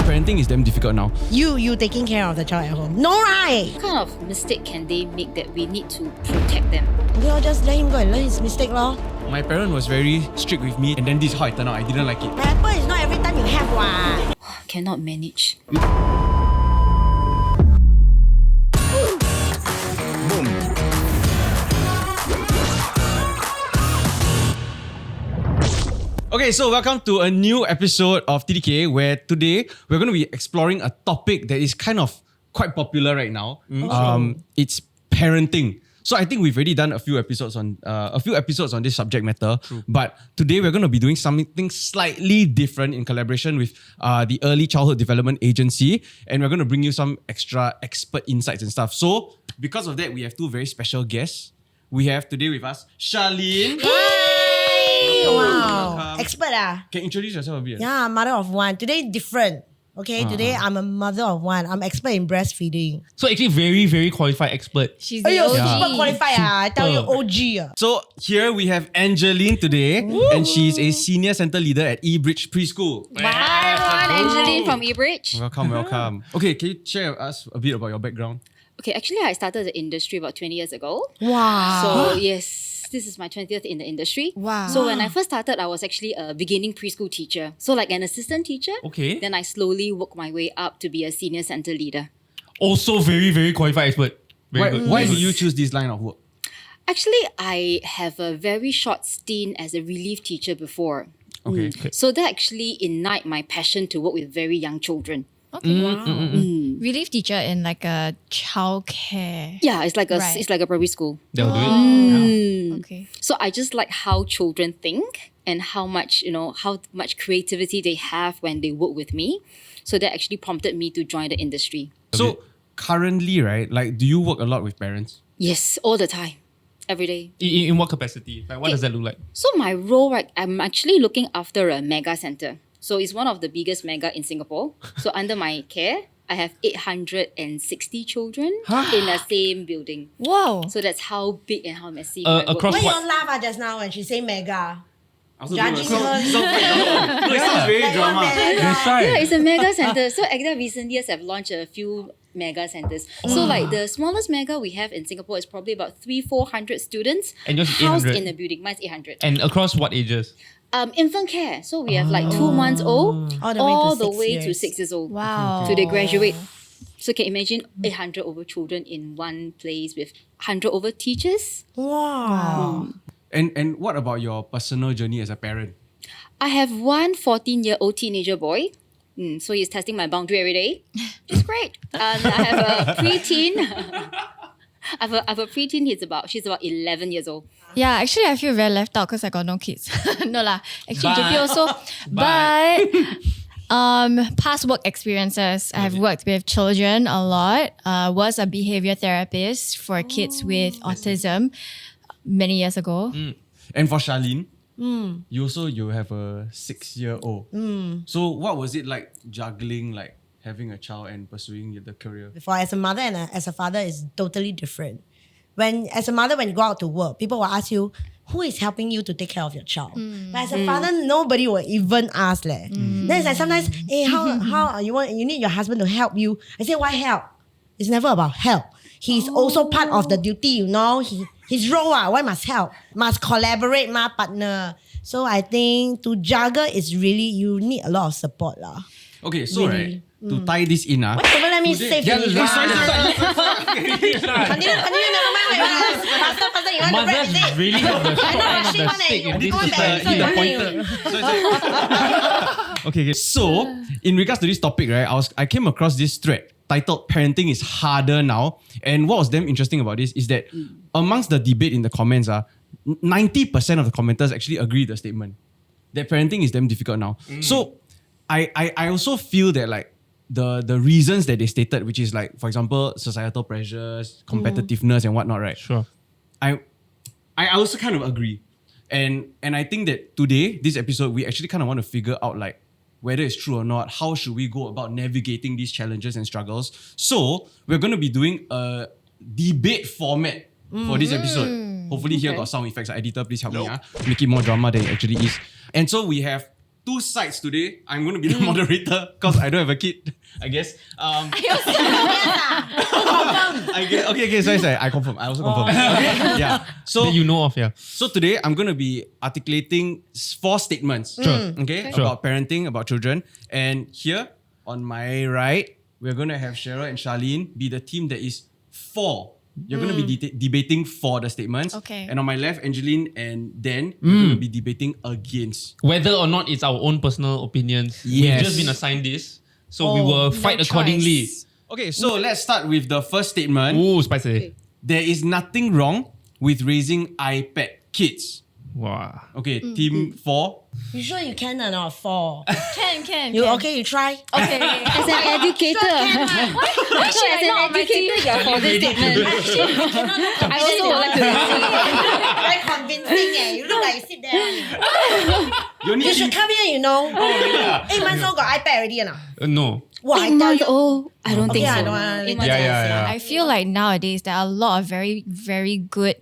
parenting is damn difficult now. You taking care of the child at home. No, right? What kind of mistake can they make that we need to protect them? Okay, just let him go and learn his mistake, lor. My parent was very strict with me, and then this is how it turned out. I didn't like it. Apple is not every time you have one. Cannot manage. Okay, so welcome to a new episode of TDK, where today we're going to be exploring a topic that is kind of quite popular right now. It's parenting. So I think we've already done a few episodes on this subject matter. True. But today we're going to be doing something slightly different in collaboration with the Early Childhood Development Agency, and we're going to bring you some extra expert insights and stuff. So because of that, we have two very special guests. We have today with us Charlene. Wow. Expert Can you introduce yourself a bit? Yeah, mother of one. Today different. Okay, today I'm a mother of one. I'm expert in breastfeeding. So actually very, very qualified expert. She's the You're OG. super qualified. I tell you, OG. So here we have Angeline today, and she's a senior center leader at eBridge Preschool. Hi everyone, Angeline from eBridge. Welcome. Okay, can you share with us a bit about your background? Okay, actually I started the industry about 20 years ago. Wow. So yes, this is my 20th in the industry. Wow. So when I first started, I was actually a beginning preschool teacher. So like an assistant teacher. Okay. Then I slowly worked my way up to be a senior center leader. Also very, very qualified expert. Very good. Why Very did good. you choose this line of work? Actually, I have a very short stint as a relief teacher before. Okay. So that actually ignited my passion to work with very young children. Okay. Relief teacher in like a childcare. Yeah, it's like a Right. it's like a primary school. They'll do it. Okay. So I just like how children think and how much creativity they have when they work with me. So that actually prompted me to join the industry. So currently, right, like, do you work a lot with parents? Yes, all the time, every day. In what capacity? Like, what does that look like? So my role, right, I'm actually looking after a mega center. So it's one of the biggest mega in Singapore. So under my care, I have 860 children in the same building. Whoa. So that's how big and how messy my work across Why is. you all laugh just now when she say mega? Judging No, her. it sounds very drama. That's right. Yeah, it's a mega center. So Agda recent years have launched a few mega centers. So like the smallest mega we have in Singapore is probably about 300-400 students And yours is housed 800. in the building. Mine's 800. And across what ages? Infant care. So we have like 2 months old All the way to 6 way years. to 6 years old. Wow. So they graduate. So can you imagine 800 over children in one place with 100 over teachers? Wow. And what about your personal journey as a parent? I have one 14-year-old teenager boy. So he's testing my boundary every day. It's great. I have a preteen. I have a preteen. She's about 11 years old. Yeah, actually I feel very left out because I got no kids. No lah. Actually, JP also. But- But past work experiences, I have worked with children a lot. Was a behavior therapist for kids with autism many years ago. And for Charlene, you have a 6-year-old. So what was it like juggling, like having a child and pursuing the career? For as a mother and as a father is totally different. As a mother, when you go out to work, people will ask you, who is helping you to take care of your child? But as a father, nobody will even ask. Then it's like sometimes, hey, how you need your husband to help you. I say, why help? It's never about help. He's also part of the duty, his role, why must help? Must collaborate, partner. So I think to juggle is really, you need a lot of support. Okay, so right, to tie this in, Why don't let me say finish? Continue, never mind what you ask. Faster, you want to Mothers break, is it? really have the short I end of know, the stick in this you want society. that, The so pointer. Okay. So in regards to this topic, right, I came across this thread titled "Parenting is Harder Now," and what was damn interesting about this is that amongst the debate in the comments, 90% of the commenters actually agree with the statement that parenting is damn difficult now. So I also feel that like the reasons that they stated, which is like, for example, societal pressures, competitiveness and whatnot, right? Sure. I also kind of agree. And I think that today, this episode, we actually kind of want to figure out like whether it's true or not, how should we go about navigating these challenges and struggles. So we're going to be doing a debate format for this episode. Hopefully here got sound effects. Editor, please help me. Make it more drama than it actually is. And so we have two sides today. I'm going to be the moderator because I don't have a kid, I guess. I guess. Okay, sorry. I confirm. I also confirm. Okay, yeah. So That you know of, yeah. So today I'm going to be articulating 4 statements. Okay, Sure. about parenting, about children. And here on my right, we're going to have Cheryl and Charlene be the team that is for. You're going to be debating for the statements. Okay. And on my left, Angeline and Dan, we're going to be debating against. Whether or not it's our own personal opinions, we've Yes. just been assigned this. So we will fight no accordingly. choice. Okay, so let's start with the first statement. Ooh, spicy. There is nothing wrong with raising iPad kids. Wow. Okay, team 4. You sure you can or not? 4. Can. You okay? You try. Okay. As an educator, as an educator, you're for this statement. I also would like to Very convincing. You look like you sit there. You should come here. You know. 8 months old got iPad already or not? No. Wow, I 8 tell months you. old. I don't think Okay, I so. don't want. 8 months old. Yeah. I feel like nowadays there are a lot of very, very good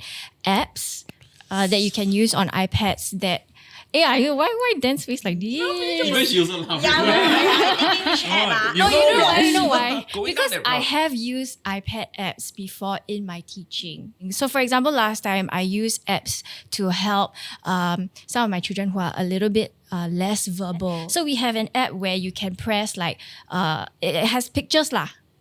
apps that you can use on iPads that. Why Dan's face like this? Even she also laughs. Yeah, I think we should have. No, you know why? Going Because down that I route. have used iPad apps before in my teaching. So for example, last time I used apps to help some of my children who are a little bit less verbal. So we have an app where you can press like, it has pictures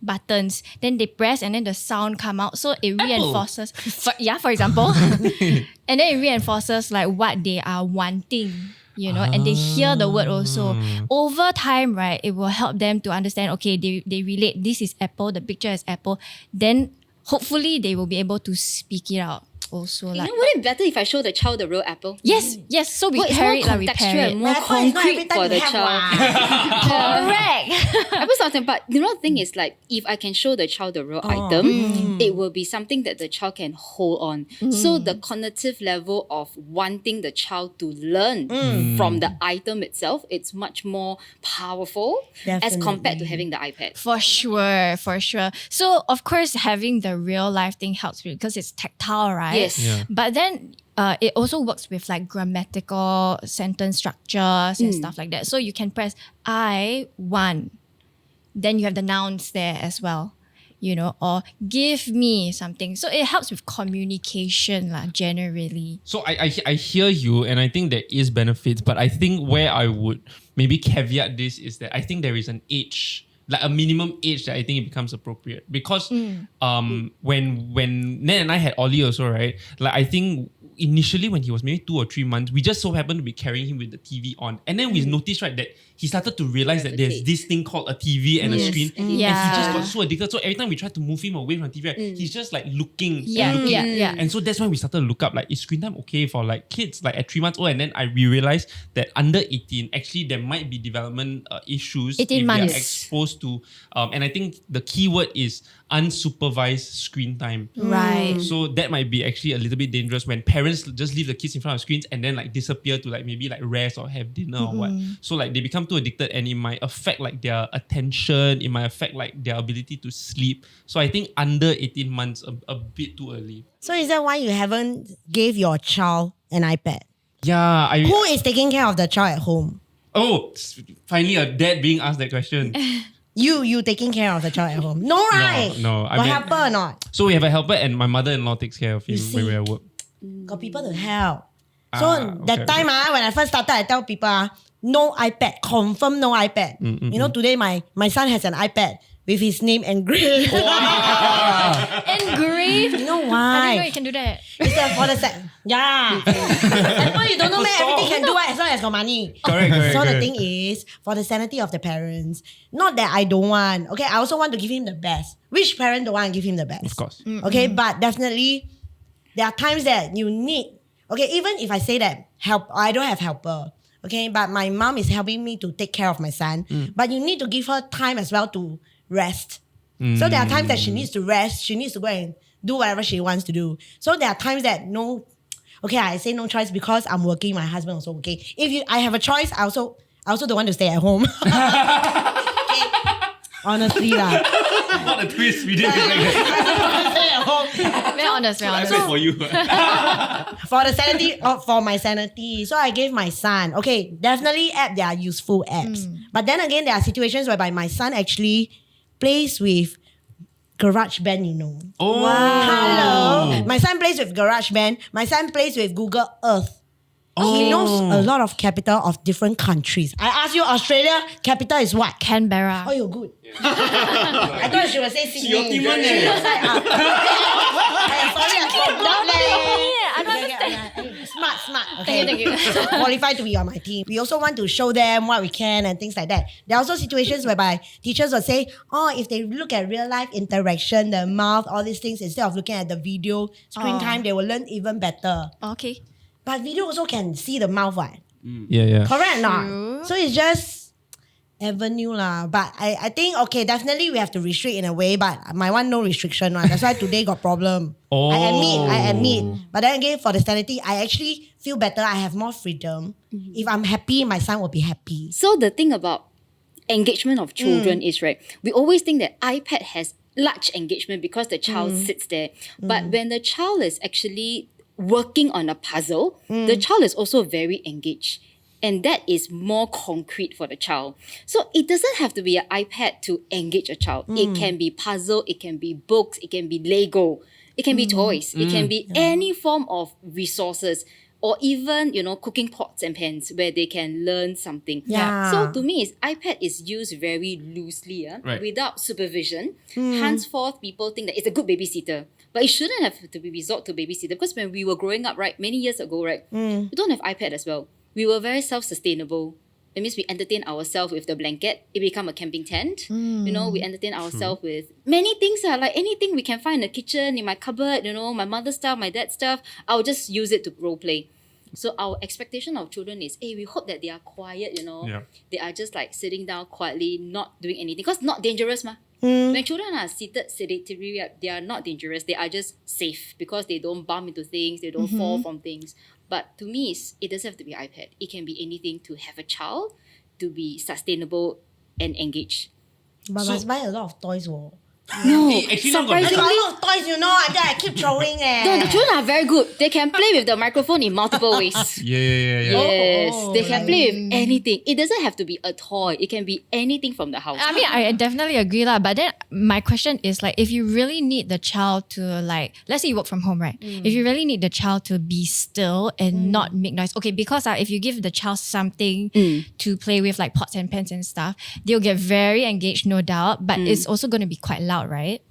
buttons, then they press and then the sound come out. So it reinforces, for example, and then it reinforces like what they are wanting. And they hear the word also. Over time, right, it will help them to understand, okay, they relate, this is apple, the picture is apple. Then hopefully they will be able to speak it out also. You Like, know, wouldn't it be better if I show the child the real apple? yes, so we Well, it's pair more it, like we contextual pair and it. more Apple is not every concrete time for you the have child. Correct. I was something, but the real thing is like if I can show the child the real item, it will be something that the child can hold on. So the cognitive level of wanting the child to learn from the item itself, it's much more powerful as compared to having the iPad. For sure. So of course having the real life thing helps because it's tactile, right? Yes. Yeah. But then it also works with like grammatical sentence structures and stuff like that. So you can press I want, then you have the nouns there as well, or give me something. So it helps with communication generally. So I hear you, and I think there is benefits, but I think where I would maybe caveat this is that I think there is an age, like a minimum age that I think it becomes appropriate. Because when Nan and I had Ollie also, right? Like I think initially when he was maybe 2 or 3 months, we just so happened to be carrying him with the TV on. And then we noticed, right, that he started to realize that there's this thing called a TV and a screen. And he just got so addicted. So every time we tried to move him away from the TV, right, he's just like looking and looking. Yeah. And so that's when we started to look up, like, is screen time okay for like kids like at 3 months old? And then we realized that under 18, actually there might be development issues 18 if months. they are exposed to, and I think the key word is unsupervised screen time. Right. So that might be actually a little bit dangerous when parents just leave the kids in front of screens and then like disappear to like maybe like rest or have dinner or what. So like they become too addicted and it might affect like their attention, it might affect like their ability to sleep. So I think under 18 months a bit too early. So is that why you haven't gave your child an iPad? Yeah, Who is taking care of the child at home? Finally a dad being asked that question. You taking care of the child at home? No, right? No, I Got mean- helper or not? So we have a helper and my mother-in-law takes care of him when we're at work. Got people to help. So that okay, time when I first started, I tell people no iPad, confirm no iPad. Today my son has an iPad with his name engraved. Engraved. You know I didn't know why? you can do that. It's for the set. Yeah. Apple, you don't know, man. Everything can do it as long as got money. Correct. So the thing is, for the sanity of the parents, not that I don't want. Okay, I also want to give him the best. Which parent don't want to give him the best? Of course. Okay, but definitely there are times that you need. Okay, even if I say that I don't have helper. Okay, but my mom is helping me to take care of my son. But you need to give her time as well to rest. So there are times that she needs to rest. She needs to go and do whatever she wants to do. So there are times that I say no choice because I'm working. My husband also working. If I have a choice, I also don't want to stay at home. Okay. Honestly lah. What a twist we did. I don't want to stay at Very honest, very honest. iPad for you. For the sanity, for my sanity. So I gave my son, okay, definitely they are useful apps. But then again, there are situations whereby my son actually plays with GarageBand, you know. Oh. Hello. My son plays with GarageBand. My son plays with Google Earth. He knows a lot of capital of different countries. I ask you, Australia capital is what? Canberra. Oh, you're good. I thought she would say Sydney. Your team one, Sorry, I don't I smart. Thank you. So qualified to be on my team. We also want to show them what we can and things like that. There are also situations whereby teachers will say, if they look at real life interaction, the mouth, all these things, instead of looking at the video screen time, they will learn even better. Okay. But video also can see the mouth, right? Yeah. Correct or not? So it's just avenue lah. But I think, okay, definitely we have to restrict in a way, but my one no restriction one. That's why today got problem. I admit. But then again, for the sanity, I actually feel better. I have more freedom. If I'm happy, my son will be happy. So the thing about engagement of children is, right, we always think that iPad has large engagement because the child sits there. But when the child is actually working on a puzzle, the child is also very engaged. And that is more concrete for the child. So it doesn't have to be an iPad to engage a child. It can be puzzle, it can be books, it can be Lego, it can be toys, it can be any form of resources, or even, cooking pots and pans where they can learn something. Yeah. So to me, iPad is used very loosely, Right. without supervision. Henceforth, people think that it's a good babysitter. But it shouldn't have to be resort to babysitter, because when we were growing up, right, many years ago, right, we don't have iPad as well. We were very self-sustainable. That means we entertain ourselves with the blanket. It become a camping tent. We entertain ourselves with many things, like anything we can find in the kitchen, in my cupboard, my mother's stuff, my dad's stuff. I'll just use it to role play. So our expectation of children is, we hope that they are quiet, Yeah. They are just like sitting down quietly, not doing anything. Because not dangerous, ma. When children are seated sedentary, they are not dangerous. They are just safe because they don't bump into things, they don't fall from things. But to me, it doesn't have to be iPad. It can be anything to have a child, to be sustainable and engaged. But must buy a lot of toys, whoa. No, actually not got- I got surprisingly, a lot of toys, until I keep throwing no, the children are very good. They can play with the microphone in multiple ways. Yeah. Yes, Oh, they can play with anything. It doesn't have to be a toy. It can be anything from the house. I mean, I definitely agree lah. But then my question is like, if you really need the child to let's say you work from home, right? If you really need the child to be still and not make noise, okay, because if you give the child something to play with, like pots and pans and stuff, they'll get very engaged, no doubt. But it's also going to be quite loud, right?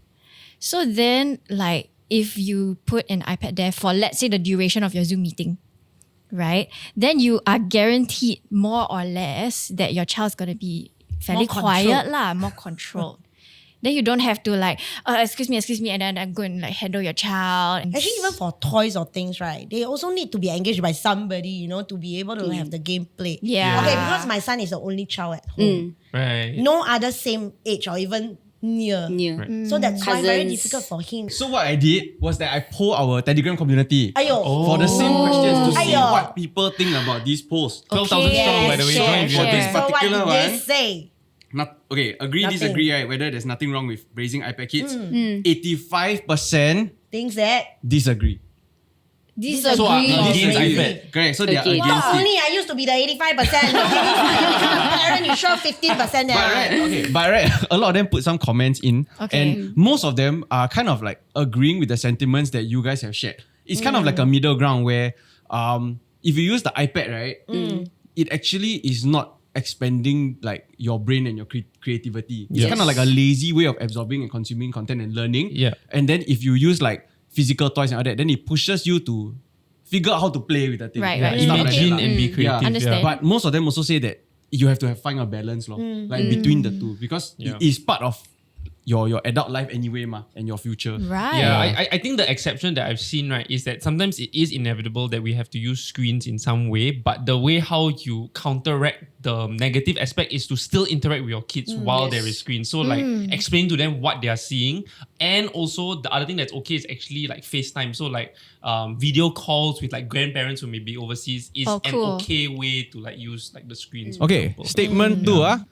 So then, if you put an iPad there for, let's say, the duration of your Zoom meeting, right? Then you are guaranteed more or less that your child's going to be fairly More quiet controlled. more controlled. Then you don't have to excuse me, and then I'm going to handle your child. And Actually, even for toys or things, right? They also need to be engaged by somebody, to be able to have the gameplay. Yeah. Okay, because my son is the only child at home. Right. No other same age or even near. Near. So that's why very Cousins. difficult for him. So what I did was that I polled our Telegram community Ayo. for the same questions to see Aiyo. what people think about these posts. 12,000 strong, by the way. share, Join For this share. So what particular did one, they say? okay, agree, Nothing. disagree, right? Whether there's nothing wrong with raising iPad kids. 85% Things that disagree. disagree. So against Crazy. iPad. Correct. So they are Okay. against it. Only I used to be the 85%. Parent, you sure 15% there. But a lot of them put some comments in, Okay. and most of them are kind of like agreeing with the sentiments that you guys have shared. It's kind of like a middle ground where, if you use the iPad, right, it actually is not expanding like your brain and your creativity. It's Yes. kind of like a lazy way of absorbing and consuming content and learning. Yeah. And then if you use like physical toys and all that, then it pushes you to figure out how to play with the thing. Right, Yeah, right. Stuff like that imagine lah. and be creative. Understand. But most of them also say that you have to find a balance, like between the two, because Yeah. it is part of your adult life anyway, and your future. Right. Yeah, I think the exception that I've seen, right, is that sometimes it is inevitable that we have to use screens in some way, but the way how you counteract the negative aspect is to still interact with your kids while there is screen. So explain to them what they are seeing. And also the other thing that's okay is actually like FaceTime. So video calls with like grandparents who may be overseas is an cool. okay way to use the screens. for Okay, example. statement 2.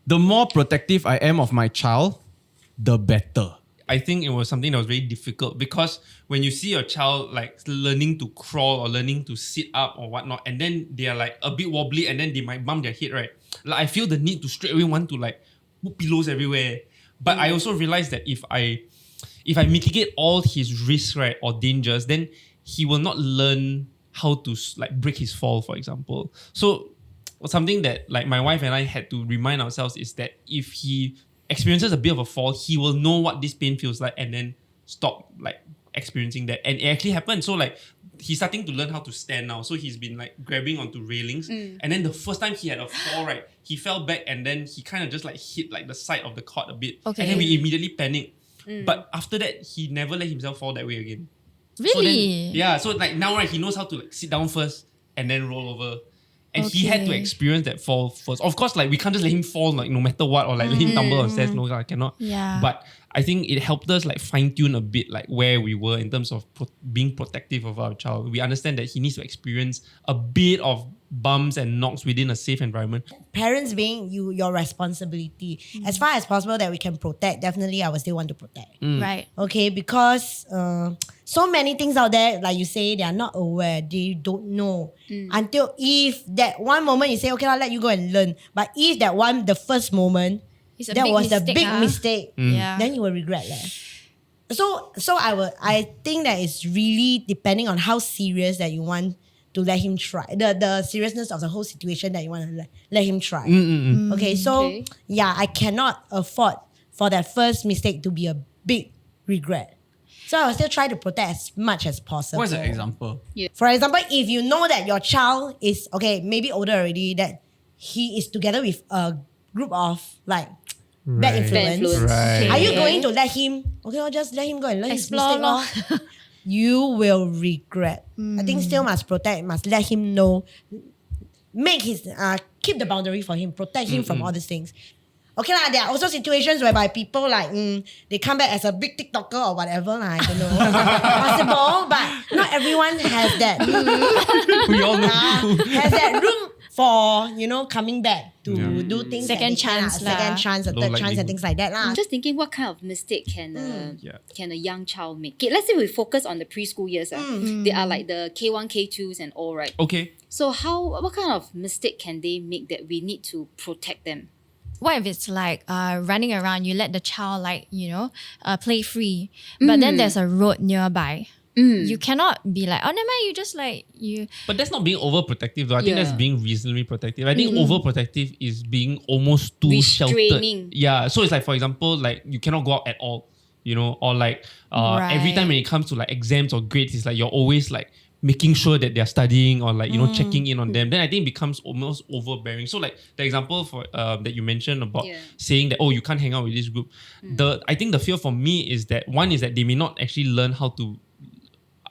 The more protective I am of my child, the better. I think it was something that was very difficult because when you see your child like learning to crawl or learning to sit up or whatnot, and then they are like a bit wobbly and then they might bump their head, right? Like I feel the need to straight away want to like put pillows everywhere. But I also realized that if I mitigate all his risks, right, or dangers, then he will not learn how to like break his fall, for example. So something that like my wife and I had to remind ourselves is that if he experiences a bit of a fall, he will know what this pain feels like and then stop like experiencing that. And it actually happened. So like he's starting to learn how to stand now. So he's been like grabbing onto railings. And then the first time he had a fall, right, he fell back and then he kind of just like hit like the side of the cot a bit. Okay. And then we immediately panicked. But after that, he never let himself fall that way again. Really? So like now, right, he knows how to like sit down first and then roll over. And he had to Okay. experience that fall first. Of course, like we can't just let him fall like no matter what, or like let him tumble on stairs. No, I cannot. Yeah. But I think it helped us like fine tune a bit like where we were in terms of being protective of our child. We understand that he needs to experience a bit of bumps and knocks within a safe environment. Parents being your responsibility. As far as possible that we can protect, definitely I would still want to protect. Right. Okay, because so many things out there, like you say, they are not aware, they don't know. Until if that one moment you say, okay, I'll let you go and learn. But if the first moment, It's a that big was the mistake, big ah. mistake, Yeah. then you will regret that. So I think that it's really depending on how serious that you want to let him try. The seriousness of the whole situation that you want to let him try. Okay, so Okay. yeah, I cannot afford for that first mistake to be a big regret. So I will still try to protect as much as possible. What's an example? For example, if you know that your child is, okay, maybe older already, that he is together with a group of like bad influence. Bad influence. Right. Are you Okay. going to let him, okay, or just let him go and learn his Explore mistake? lor. You will regret. I think still must protect, must let him know, make his, keep the boundary for him, protect him from all these things. Okay lah, there are also situations whereby people like, they come back as a big TikToker or whatever lah, I don't know. Possible, but not everyone has that. We all know. Has that room for, coming back to do things. Second that they can, chance lah. second chance, a Low third chance likelihood. and things like that lah. I'm just thinking what kind of mistake can a young child make. Okay, let's say we focus on the preschool years. They are like the K1, K2s and all, right? Okay. So what kind of mistake can they make that we need to protect them? What if it's like running around, you let the child play free, but then there's a road nearby. You cannot be like, oh, never mind, you just like, you... But that's not being overprotective though. I think Yeah. that's being reasonably protective. I think overprotective is being almost too Restraining. sheltered. Yeah. So it's like, for example, like you cannot go out at all, or like every time when it comes to like exams or grades, it's like you're always like making sure that they're studying or like, checking in on them. Then I think it becomes almost overbearing. So like the example for that you mentioned about saying that, oh, you can't hang out with this group. I think the fear for me is that one is that they may not actually learn how to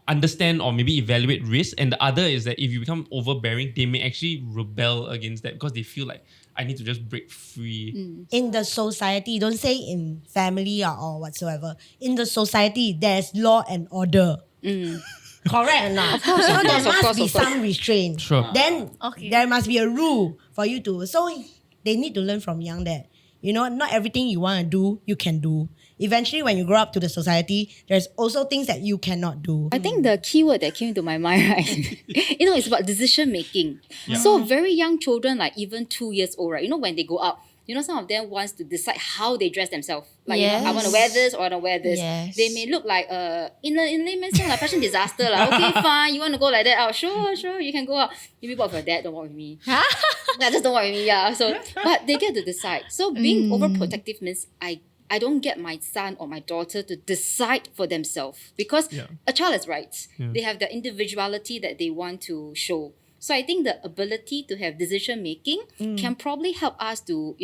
understand or maybe evaluate risk, and the other is that if you become overbearing, they may actually rebel against that because they feel like I need to just break free. In the society, don't say in family or whatsoever. In the society, there's law and order. Correct or not? So there must be some restraint. Sure. Then there must be a rule for you to. So they need to learn from young that not everything you want to do you can do. Eventually, when you grow up to the society, there's also things that you cannot do. I think the key word that came into my mind, right? It's about decision making. So very young children, like even 2 years old, right? When they go out, some of them wants to decide how they dress themselves. Like, I want to wear this or I want to wear this. Yes. They may look like in layman's terms, like fashion disaster. Like, okay, fine, you want to go like that out? Sure, you can go out. You be with your dad, don't work with me. Just don't work with me, yeah. So, but they get to decide. So being overprotective means I don't get my son or my daughter to decide for themselves because a child has rights. They have the individuality that they want to show. So I think the ability to have decision making can probably help us to,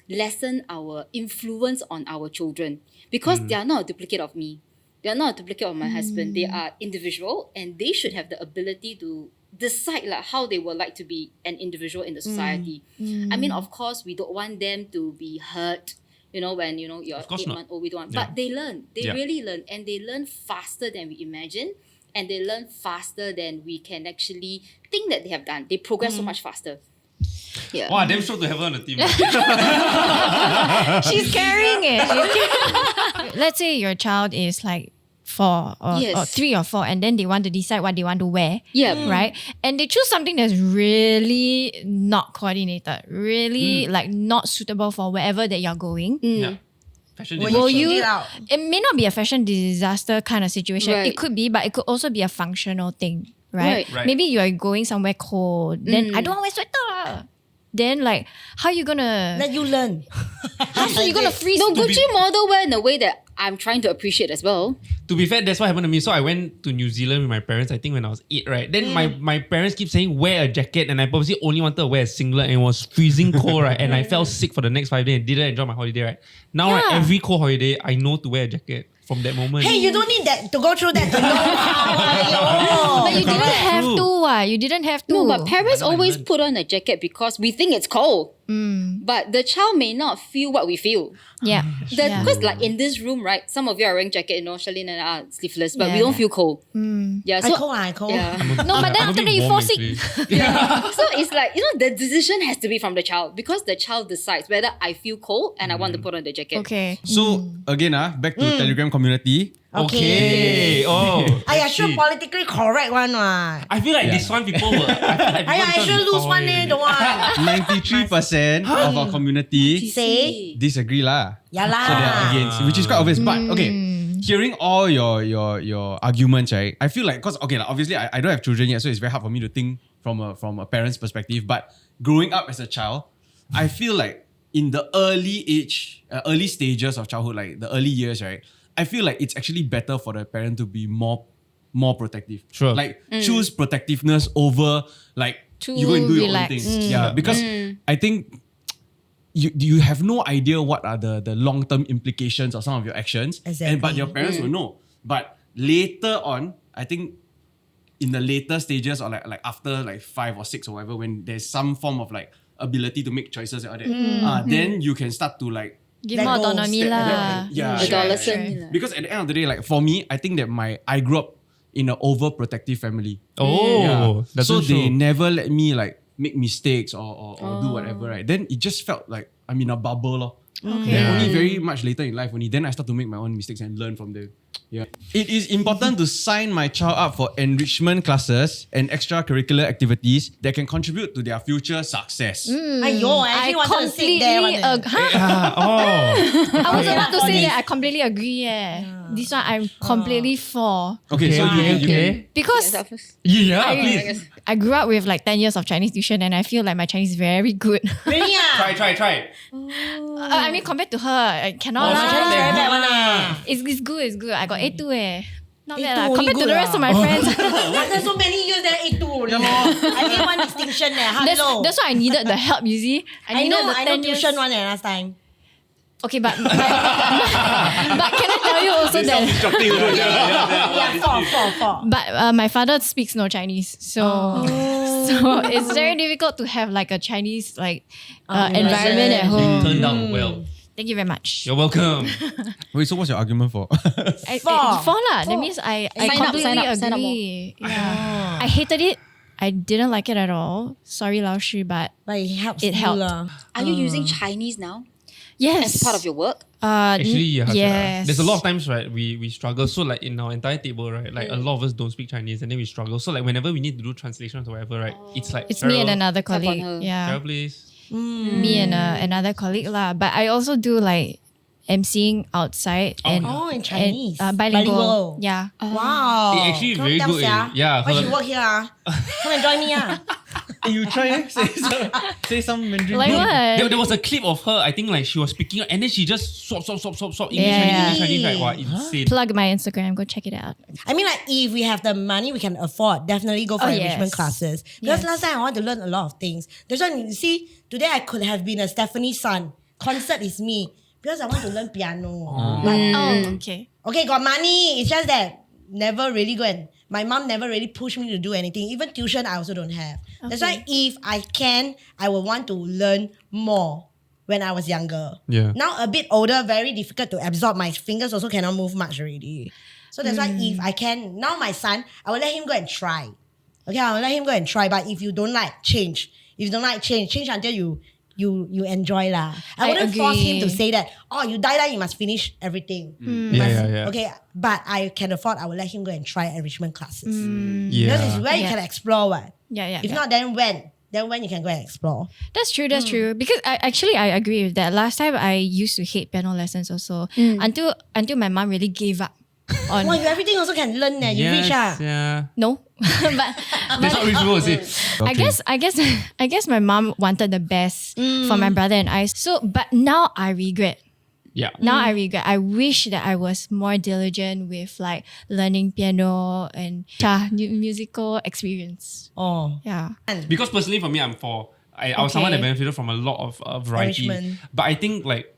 lessen our influence on our children because they are not a duplicate of me. They are not a duplicate of my husband. They are individual and they should have the ability to decide like how they would like to be an individual in the society. I mean, of course, we don't want them to be hurt. When you're 8 months old, we don't want. But they learn. They really learn, and they learn faster than we imagine, and they learn faster than we can actually think that they have done. They progress so much faster. Yeah. Wow, damn sure to have her on the team. She's carrying it. Let's say your child is like 4 or Yes. 3 or 4, and then they want to decide what they want to wear. Yeah. Right? And they choose something that's really not coordinated, really like not suitable for wherever that you're going. Yeah. Fashion Will design. you change it out? It may not be a fashion disaster kind of situation. Right. It could be, but it could also be a functional thing, right? Right. Maybe you're going somewhere cold. Then I don't want to wear sweater. Then like, how you gonna? Let you learn. So you gonna freeze? No, Gucci model wear in a way that I'm trying to appreciate as well. To be fair, that's what happened to me. So I went to New Zealand with my parents, I think when I was 8, right? Then my parents keep saying, wear a jacket. And I purposely only wanted to wear a singlet and it was freezing cold, right? And I fell sick for the next 5 days and didn't enjoy my holiday, right? Now, right, Yeah. every cold holiday, I know to wear a jacket from that moment. Hey, you don't need that to go through that to know how. But you didn't Correct. have True. to. You didn't have to. No, but parents But now I always learn. put on a jacket because we think it's cold. But the child may not feel what we feel. yeah. Because like in this room, right, some of you are wearing jacket, Charlene and I are sleeveless, but we Yeah. don't feel cold. Yeah, I so cold. yeah. No, but then I'm a after bit that you warm, fall sick. actually. So it's like, the decision has to be from the child because the child decides whether I feel cold and I want to put on the jacket. Okay. So again, back to Telegram community. Okay. Oh. I I sure see. politically correct one. I feel like this one people will. I sure lose one don't want. 93% of our community Say, disagree lah. yeah So they are lah. against, which is quite obvious. But okay, hearing all your arguments, right? I feel like, cause okay, like, obviously I don't have children yet, so it's very hard for me to think from a parent's perspective. But growing up as a child, I feel like in the early stages of childhood, like the early years, right? I feel like it's actually better for the parent to be more protective. Sure. Like choose protectiveness over like To you go and do your own relax. things. Yeah, because I think you have no idea what are the long-term implications of some of your actions. Exactly. But your parents will know. But later on, I think in the later stages or like after like 5 or 6 or whatever, when there's some form of like ability to make choices and all that, then you can start to like Give Let more go, autonomy step back lah. and- yeah, Adolescent. sure. Because at the end of the day, like for me, I think that I grew up in an overprotective family. Oh, that's So they true. never let me like make mistakes or do whatever, right? Then it just felt like I'm in a bubble. Lor. Okay. Then only very much later in life, then I start to make my own mistakes and learn from them. Yeah. It is important to sign my child up for enrichment classes and extracurricular activities that can contribute to their future success. Aiyo, I actually wanted to sit there. I was about to say that I completely agree. This one I'm completely for. Okay, so you can Because Yeah, please. I grew up with like 10 years of Chinese tuition and I feel like my Chinese is very good. Really? Try. I mean, compared to her, I cannot. my Chinese very bad one It's good. I got A2 Not bad A2 lah. only Compared to good the rest lah. of my friends. After so many years, then A2 only. I get one distinction there. Hello. That's why I needed the help, you see. I needed know the 10 years. tuition one last time. Okay, but can I tell you also that Yeah, four. but my father speaks no Chinese, so it's very difficult to have like a Chinese environment at It home. turned out well. Thank you very much. You're welcome. Wait, so what's your argument for? Four lah. That means I Sign up, completely sign up more. agree. Yeah. I hated it. I didn't like it at all. Sorry, Lao Shi, but But it helps. It you helped. lah. Are you using Chinese now yes, as part of your work? Actually, yeah. yes. There's a lot of times, right, we struggle. So like in our entire table, right, like a lot of us don't speak Chinese and then we struggle. So like whenever we need to do translations or whatever, right, it's like It's me and another Tap on colleague. her. Yeah. Carol, please. Me and another colleague lah. But I also do like emceeing outside and in Chinese. bilingual. Bilingual. Yeah. Wow. It actually Come very tell good. sia. Yeah. Why her- she work here? Come and join me. Hey, you try say some Mandarin. Like what? There was a clip of her, I think like she was speaking and then she just swap English, Yeah. Chinese, right? Wow, insane. Plug my Instagram. Go check it out. I mean, like, if we have the money we can afford, definitely go for Oh, enrichment yes. classes. Because Yes. last time I want to learn a lot of things. That's why you see, today I could have been a Stephanie's son. Concert is me. Because I want to learn piano. But, Okay. okay, got money. It's just that never really go and my mom never really pushed me to do anything. Even tuition, I also don't have. That's why if I can, I will want to learn more when I was younger. Yeah. Now a bit older, very difficult to absorb. My fingers also cannot move much already. So that's why if I can, now my son, I will let him go and try. Okay, I will let him go and try. But if you don't like, change. If you don't like, change until you enjoy lah. I wouldn't agree. force him to say that, oh, you die, you must finish everything. Yeah. Okay, but I can afford, I will let him go and try enrichment classes. Yeah. Because it's where you can explore what. Yeah. If not, then when? Then when you can go and explore. That's true. That's true. Because I agree with that. Last time I used to hate piano lessons also until my mom really gave up on. Wow, you everything also can learn. You reach Yeah. No, but That's not reasonable, is it? I guess my mom wanted the best for my brother and I. So, but now I regret. Yeah. Now I regret. I wish that I was more diligent with like learning piano and musical experience. Oh. Yeah. Because personally for me, I was someone that benefited from a lot of variety. Enrichment. But I think like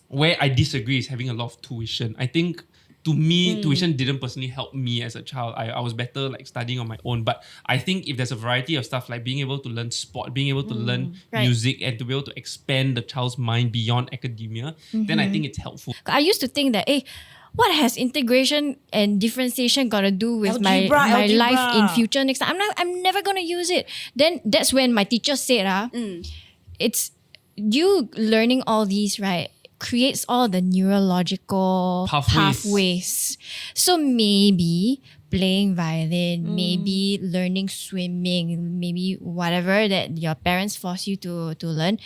where I disagree is having a lot of tuition. I think to me, tuition didn't personally help me as a child. I was better like studying on my own. But I think if there's a variety of stuff like being able to learn sport, being able to learn Right. music, and to be able to expand the child's mind beyond academia, then I think it's helpful. I used to think that, what has integration and differentiation got to do with my Algebra. life in future next time? I'm never gonna use it. Then that's when my teacher said, it's you learning all these, right? Creates all the neurological pathways. So maybe playing violin, maybe learning swimming, maybe whatever that your parents force you to learn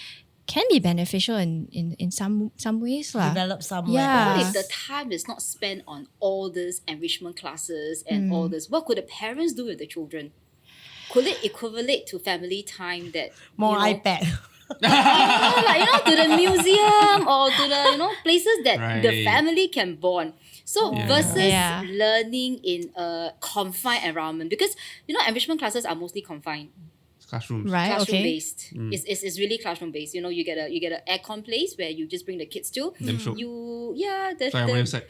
can be beneficial in some ways lah. Develop somewhere. Yeah. What if the time is not spent on all these enrichment classes and all this? What could the parents do with the children? Could it equivalent to family time that More iPad. to the museum or to the places that the Right. family can bond. So versus Yeah. learning in a confined environment, because enrichment classes are mostly confined, Classrooms. Right. classroom Okay. based. It's really classroom based. You get a aircon place where you just bring the kids to. Damn shiok. Sorry, I'm on your side.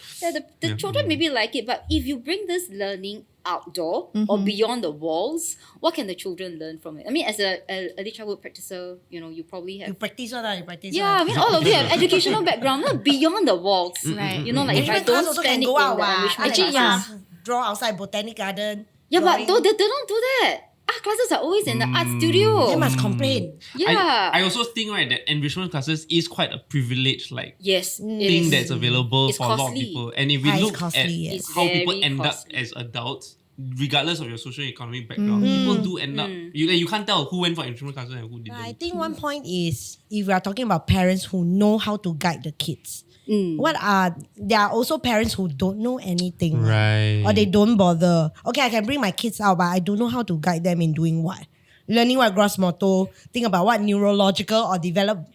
The children maybe like it, but if you bring this learning outdoor or beyond the walls, what can the children learn from it? I mean, as a early childhood practicer, you probably have. You practice one, you practice Yeah, I one. mean, all of you have educational background, not beyond the walls. Right. Like if I Enrichment class don't also spend can it go in out. the enrichment Actually, classes. yeah. Draw outside botanic garden. Yeah, but drawing. they don't do that. Art classes are always in the art studio. They must complain. Yeah. I also think that enrichment classes is quite a privilege yes. it thing is. that's available It's for a lot of costly. people. And if we It's look costly, at yes. It's how people very end costly. up as adults, regardless of your social-economic background, people do end up. You can't tell who went for enrichment classes and who didn't. I think one point is if we are talking about parents who know how to guide the kids. There are also parents who don't know anything. Right. Or they don't bother. Okay, I can bring my kids out, but I don't know how to guide them in doing what. Learning what gross motor, think about what neurological or develop.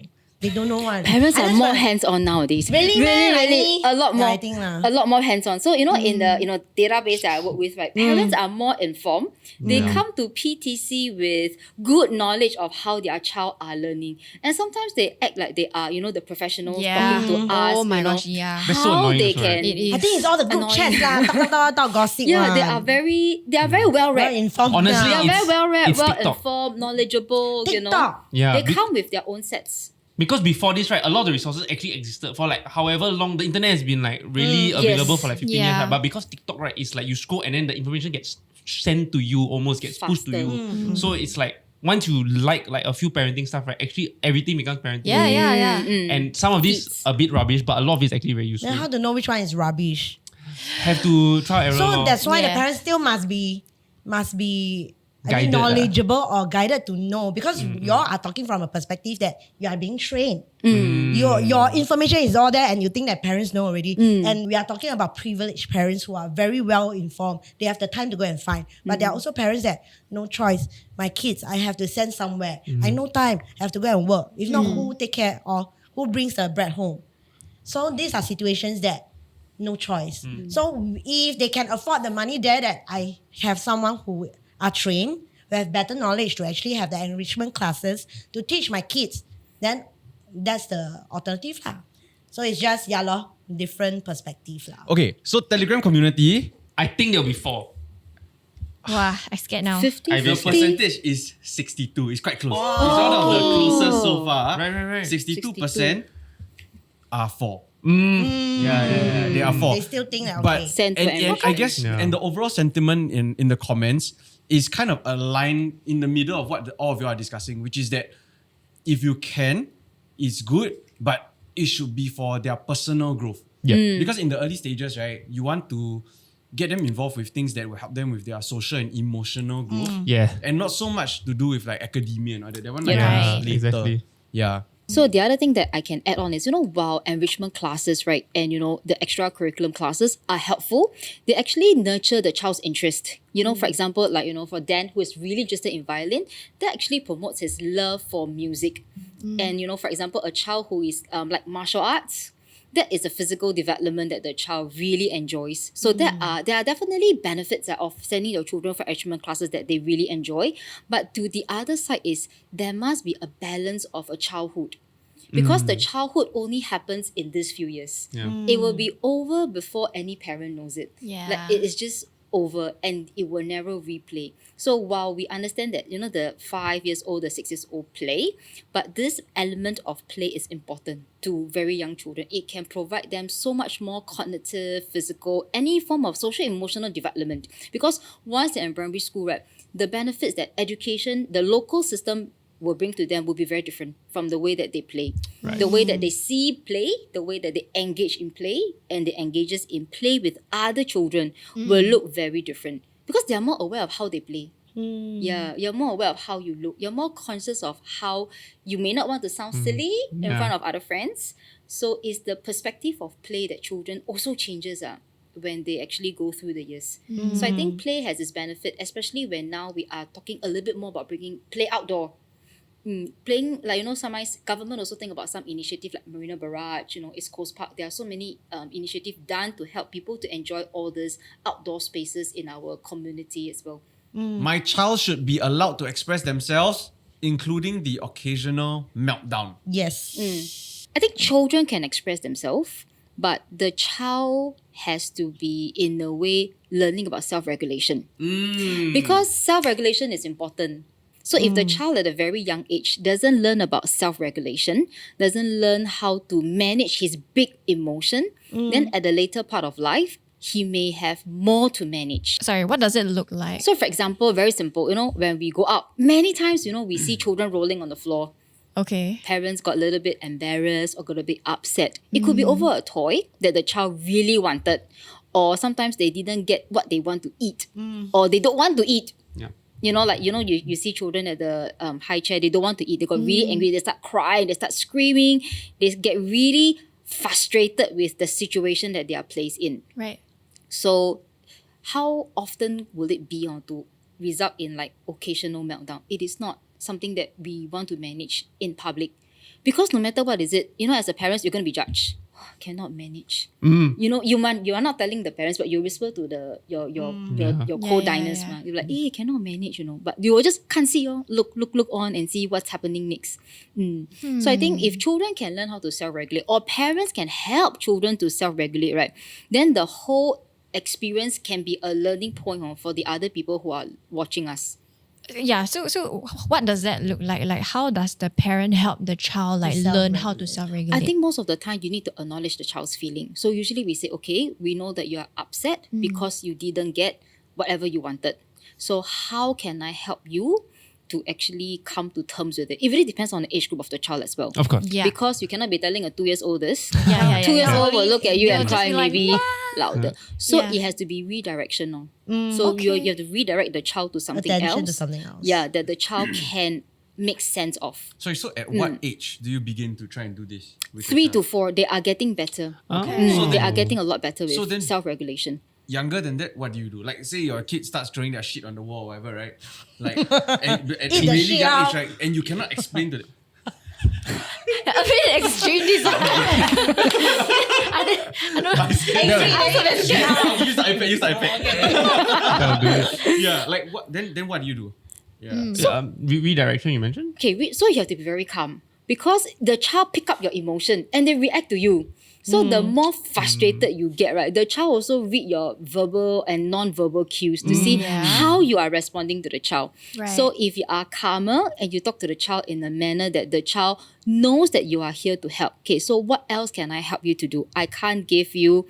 They don't know what. Parents are Unless more what- hands-on nowadays. Really, man? Really, a lot Yeah, more. I think lah. A lot more hands-on. So in the database that I work with, right, parents are more informed. They come to PTC with good knowledge of how their child are learning, and sometimes they act like they are, the professionals Yeah. talking to us. Oh my gosh, yeah. That's so how annoying they also, can. right? It is. I think it's all the group Annoying. chats lah, talk gossip. Yeah, they one. are very well Well read. informed. Honestly, They now. are very It's- well read, it's well TikTok. informed, knowledgeable. TikTok. Yeah, they be- come with their own sets. Because before this, right, a lot of the resources actually existed for like however long the internet has been like really available Yes. for like 15 years. Yeah. Right? But because TikTok, right, is like you scroll and then the information gets sent to you, almost gets pushed to Faster. you. So it's like once you like a few parenting stuff, right, actually everything becomes parenting. Yeah. And some of these a bit rubbish, but a lot of it is actually very useful. Then how to know which one is rubbish? Have to try error. So lor. that's why the Yeah. parents still must be Guided, knowledgeable or guided to know, because you all are talking from a perspective that you are being trained. Your information is all there and you think that parents know already. And we are talking about privileged parents who are very well informed. They have the time to go and find. But there are also parents that no choice. My kids, I have to send somewhere. I no time. I have to go and work. If not, who take care or who brings the bread home? So these are situations that no choice. So if they can afford the money there, that I have someone who are trained, who have better knowledge to actually have the enrichment classes to teach my kids, then that's the alternative lah. So it's just different perspective lah. Okay, so Telegram community, I think there'll be 4. Wow, I scared now. 50, the 50. percentage is 62. It's quite close. It's one of the closest so far. Right. 62% are 4. They are 4. They still think that, But okay. Send for and enrichment. I guess Yeah. and the overall sentiment in the comments is kind of a line in the middle of what all of you are discussing, which is that if you can, it's good, but it should be for their personal growth. Yeah. Because in the early stages, right, you want to get them involved with things that will help them with their social and emotional growth. Yeah. And not so much to do with like academia and all that. That one like Yeah, comes later. exactly. Yeah. So the other thing that I can add on is, while enrichment classes, right, and the extracurriculum classes are helpful, they actually nurture the child's interest. For example, like, for Dan, who is really interested in violin, that actually promotes his love for music. And, for example, a child who is like martial arts, that is a physical development that the child really enjoys. So there are definitely benefits of sending your children for enrichment classes that they really enjoy. But to the other side is there must be a balance of a childhood. Because the childhood only happens in these few years. Yeah. It will be over before any parent knows it. Yeah. Like it is just over and it will never replay. So while we understand that, the 5 years old, the 6 years old play, but this element of play is important to very young children. It can provide them so much more cognitive, physical, any form of social emotional development. Because once they're in primary school, right, the benefits that education, the local system will bring to them will be very different from the way that they play. Right. The way that they see play, the way that they engage in play, and they engages in play with other children will look very different because they are more aware of how they play. Yeah, you're more aware of how you look. You're more conscious of how you may not want to sound silly in front of other friends. So it's the perspective of play that children also changes when they actually go through the years. So I think play has its benefit, especially when now we are talking a little bit more about bringing play outdoor. Playing, like, sometimes government also think about some initiative like Marina Barrage, East Coast Park. There are so many initiatives done to help people to enjoy all these outdoor spaces in our community as well. My child should be allowed to express themselves, including the occasional meltdown. Yes. I think children can express themselves, but the child has to be, in a way, learning about self-regulation. Because self-regulation is important. So if the child at a very young age doesn't learn about self-regulation, doesn't learn how to manage his big emotion, then at the later part of life, he may have more to manage. Sorry, what does it look like? So for example, very simple, when we go out, many times, we see children rolling on the floor. Okay. Parents got a little bit embarrassed or got a bit upset. It could be over a toy that the child really wanted. Or sometimes they didn't get what they want to eat. Or they don't want to eat. Yeah. You see children at the high chair, they don't want to eat. They got really angry. They start crying. They start screaming. They get really frustrated with the situation that they are placed in. Right. So how often will it be to result in like occasional meltdown? It is not something that we want to manage in public. Because no matter what is it, as a parent, you're going to be judged. Cannot manage. You are not telling the parents, but you whisper to your co-diners. Yeah. You're like, hey, cannot manage, But you will just can't see, look on and see what's happening next. So I think if children can learn how to self-regulate, or parents can help children to self-regulate, right, then the whole experience can be a learning point for the other people who are watching us. Yeah, so what does that look like? Like, how does the parent help the child learn how to self-regulate? I think most of the time you need to acknowledge the child's feeling. So usually we say, okay, we know that you are upset because you didn't get whatever you wanted. So how can I help you to actually come to terms with it? It really depends on the age group of the child as well. Of course. Yeah. Because you cannot be telling a 2 years old this. Yeah. 2 years old will look at you They'll and just cry be like, maybe louder. So Yeah. it has to be redirectional. So you have to redirect the child to something Attention else. to something else. Yeah, that the child can make sense of. So at what age do you begin to try and do this? With your 3 child? to 4, they are getting better. Okay. So They then- are getting a lot better So with then- self-regulation. Younger than that, what do you do? Like, say your kid starts throwing their shit on the wall or whatever, right? Like, at Eat a the really shit young out. age, right? And you cannot explain to them. A bit extreme this one. Use the iPad. That'll do it. Yeah, like what? Then what do you do? Yeah. Redirection you mentioned? Okay, so you have to be very calm because the child pick up your emotion and they react to you. So the more frustrated you get, right, the child also read your verbal and non-verbal cues to see how you are responding to the child. Right. So if you are calmer and you talk to the child in a manner that the child knows that you are here to help. Okay, so what else can I help you to do? I can't give you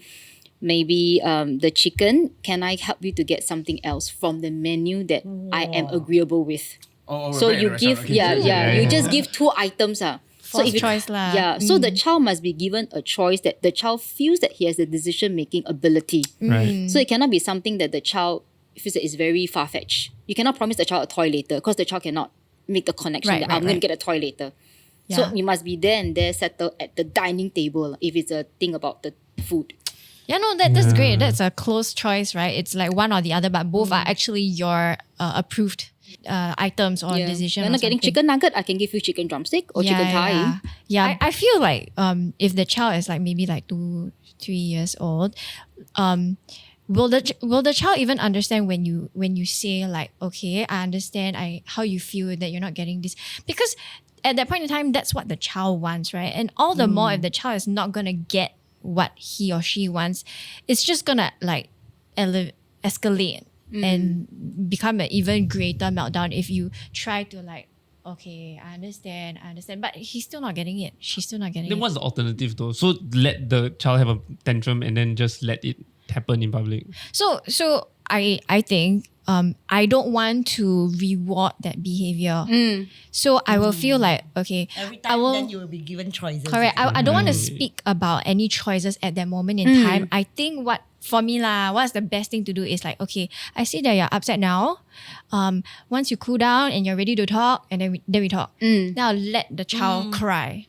maybe the chicken, can I help you to get something else from the menu that I am agreeable with? So you give, you just give 2 items. So Forced choice lah. Yeah, so the child must be given a choice that the child feels that he has the decision-making ability. Right. So it cannot be something that the child feels that is very far-fetched. You cannot promise the child a toy later because the child cannot make the connection that I'm going to get a toy later. So Yeah. you must be there and there settled at the dining table if it's a thing about the food. Yeah, no, that's great. That's a close choice, right? It's like one or the other, but both are actually your approved items or decision. You're or not getting something. chicken nugget, I can give you chicken drumstick or chicken thigh. Yeah. I feel like if the child is like maybe like 2-3 years old, will the child even understand when you say like, okay, I understand how you feel that you're not getting this, because at that point in time that's what the child wants, right? And all the more if the child is not gonna get what he or she wants, it's just gonna like escalate and become an even greater meltdown if you try to like, okay, I understand, but he's still not getting it. She's still not getting Then it. what's the alternative though? So let the child have a tantrum and then just let it happen in public. So I think I don't want to reward that behavior. So I will feel like, okay, Every I time will, then you will be given choices. correct. I don't want to speak about any choices at that moment in time. I think for me what's the best thing to do is like, okay, I see that you're upset now. Once you cool down and you're ready to talk, and then we talk. Now let the child cry.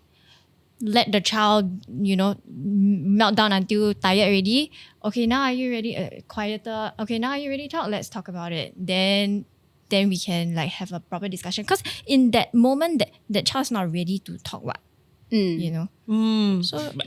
Let the child, melt down until tired already. Okay, now are you ready? Quieter. Okay, now are you ready to talk? Let's talk about it. Then we can like have a proper discussion. Because in that moment, that child's not ready to talk. So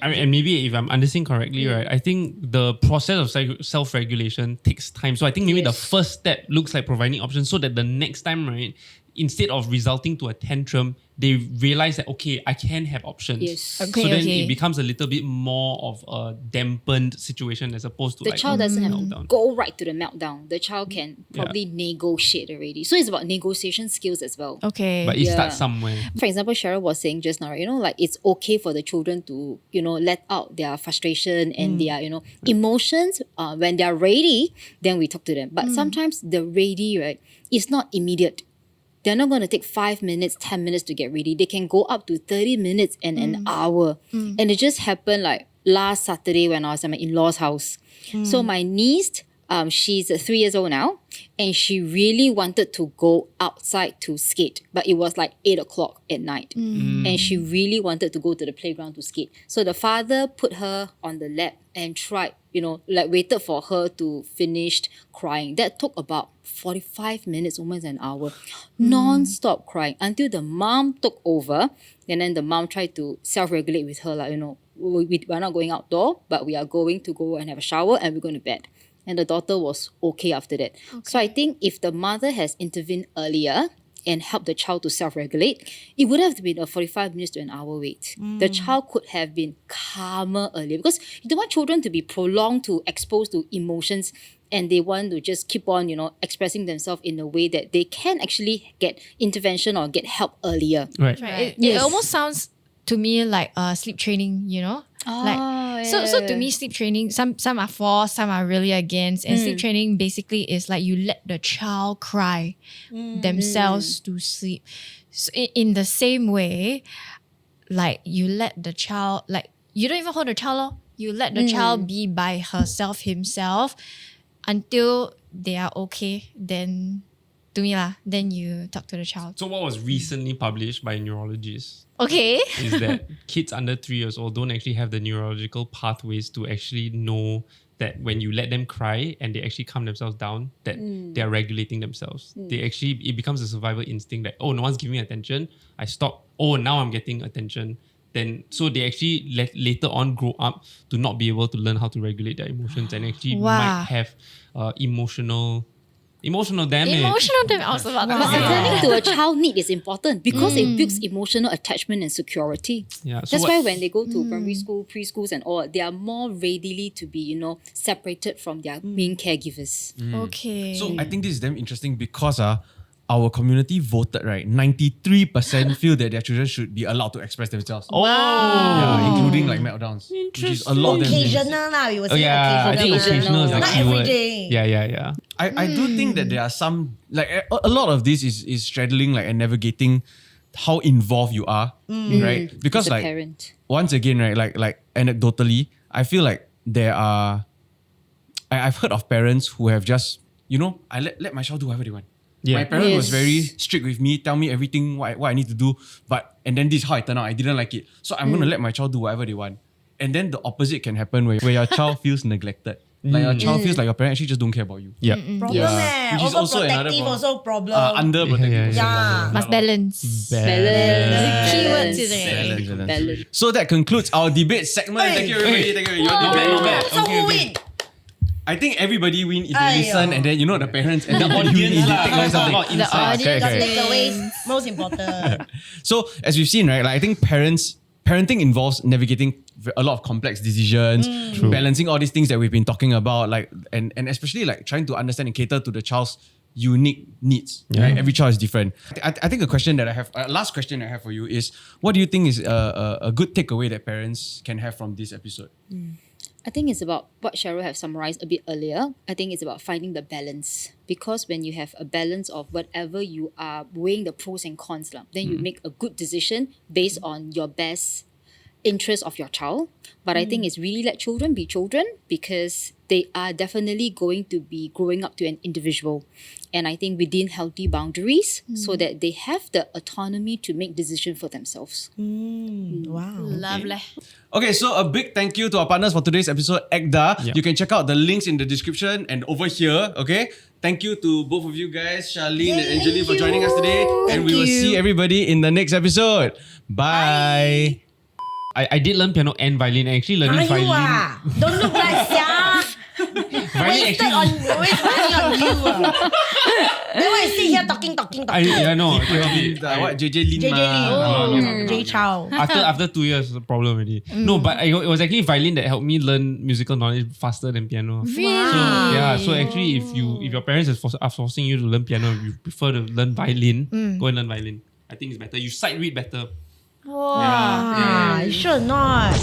And maybe if I'm understanding correctly, right, I think the process of self-regulation takes time. So I think maybe the first step looks like providing options so that the next time, right, instead of resulting to a tantrum, they realize that, okay, I can have options. Yes. So Okay, then okay. it becomes a little bit more of a dampened situation as opposed to The like child doesn't have to meltdown. go right to the meltdown. The child can probably negotiate already. So it's about negotiation skills as well. okay. But it starts somewhere. For example, Cheryl was saying just now, like it's okay for the children to, let out their frustration and their, emotions. When they're ready, then we talk to them. But sometimes the ready, right, is not immediate. They're not going to take 5 minutes, 10 minutes to get ready. They can go up to 30 minutes and an hour. And it just happened like last Saturday when I was at my in-laws' house. So my niece, she's 3 years old now, and she really wanted to go outside to skate, but it was like 8 o'clock at night. And she really wanted to go to the playground to skate. So the father put her on the lap and tried, waited for her to finish crying. That took about 45 minutes, almost an hour, non-stop crying until the mom took over. And then the mom tried to self-regulate with her, like, we're not going outdoor, but we are going to go and have a shower and we're going to bed. And the daughter was okay after that. So I think if the mother has intervened earlier and helped the child to self-regulate, it would have been a 45 minutes to an hour wait. The child could have been calmer earlier, because you don't want children to be prolonged to exposed to emotions and they want to just keep on, expressing themselves in a way that they can actually get intervention or get help earlier. Right. Right. It almost sounds to me like sleep training, So to me, sleep training, some are for, some are really against. And sleep training basically is like you let the child cry themselves to sleep. So in the same way, like you let the child, like you don't even hold the child, you let the child be by herself, himself, until they are okay. Then to me then you talk to the child. So what was recently published by neurologists Okay. is that kids under 3 years old don't actually have the neurological pathways to actually know that when you let them cry and they actually calm themselves down, that they are regulating themselves. It becomes a survival instinct that, oh, no one's giving me attention, I stop. Oh, now I'm getting attention. Then so they actually later on grow up to not be able to learn how to regulate their emotions and actually might have emotional damage. Emotional damage. I was about to say. Attending to a child need is important because it builds emotional attachment and security. Yeah, so That's why when they go to primary school, preschools and all, they are more readily to be, separated from their main caregivers. Okay. So I think this is damn interesting because our community voted, right, 93% feel that their children should be allowed to express themselves. Yeah, including like meltdowns. Which is a lot of them. Occasional lah, we would Oh say yeah, I think occasional is the Not key every word. day. Yeah. I do think that there are some, like a lot of this is straddling like and navigating how involved you are, right? Because As a like parent. once again, right, like anecdotally, I feel like there are, I've heard of parents who have just, I let my child do whatever they want. Yeah. My parent was Yes. very strict with me, tell me everything what I need to do, and then this is how it turned out. I didn't like it. So I'm gonna let my child do whatever they want. And then the opposite can happen where your child feels neglected. Like your child feels like your parent actually just don't care about you. Yeah. Problem Which is also another overprotective problem. also problem. Underprotective. Yeah. also Yeah. problem. Must balance. Keyword today. Balance. So that concludes our debate segment. Hey. Thank you everybody. Thank you. Not bad. So who win? I think everybody win if they Aiyo. listen, and then the parents and the audience win if they lah. take away something. Not inside. audience. Got Okay. takeaways, most important. So as we've seen, right, like I think parenting involves navigating a lot of complex decisions, balancing all these things that we've been talking about, like and especially like trying to understand and cater to the child's unique needs. Right? Every child is different. I think a question that I have, last question I have for you is, what do you think is a good takeaway that parents can have from this episode? I think it's about what Cheryl have summarized a bit earlier. I think it's about finding the balance. Because when you have a balance of whatever you are weighing the pros and cons, then you make a good decision based on your best interest of your child. But I think it's really let children be children, because they are definitely going to be growing up to an individual. And I think within healthy boundaries, so that they have the autonomy to make decisions for themselves. Wow. Lovely. Okay, so a big thank you to our partners for today's episode, Ekda. Yeah. You can check out the links in the description and over here, okay? Thank you to both of you guys, Charlene and Angeline, for joining us today. And we will see everybody in the next episode. Bye. I did learn piano and violin. I actually learning Are you violin. Don't look like sia. Violin Wasted actually. always money on you. Then why I sit here talking. Yeah, no. What? JJ Lin. JJ Lee. J Chow. After 2 years, the problem already. No, but it was actually violin that helped me learn musical knowledge faster than piano. Really? So actually, if your parents are forcing you to learn piano, you prefer to learn violin, go and learn violin. I think it's better. You sight read better. You should not.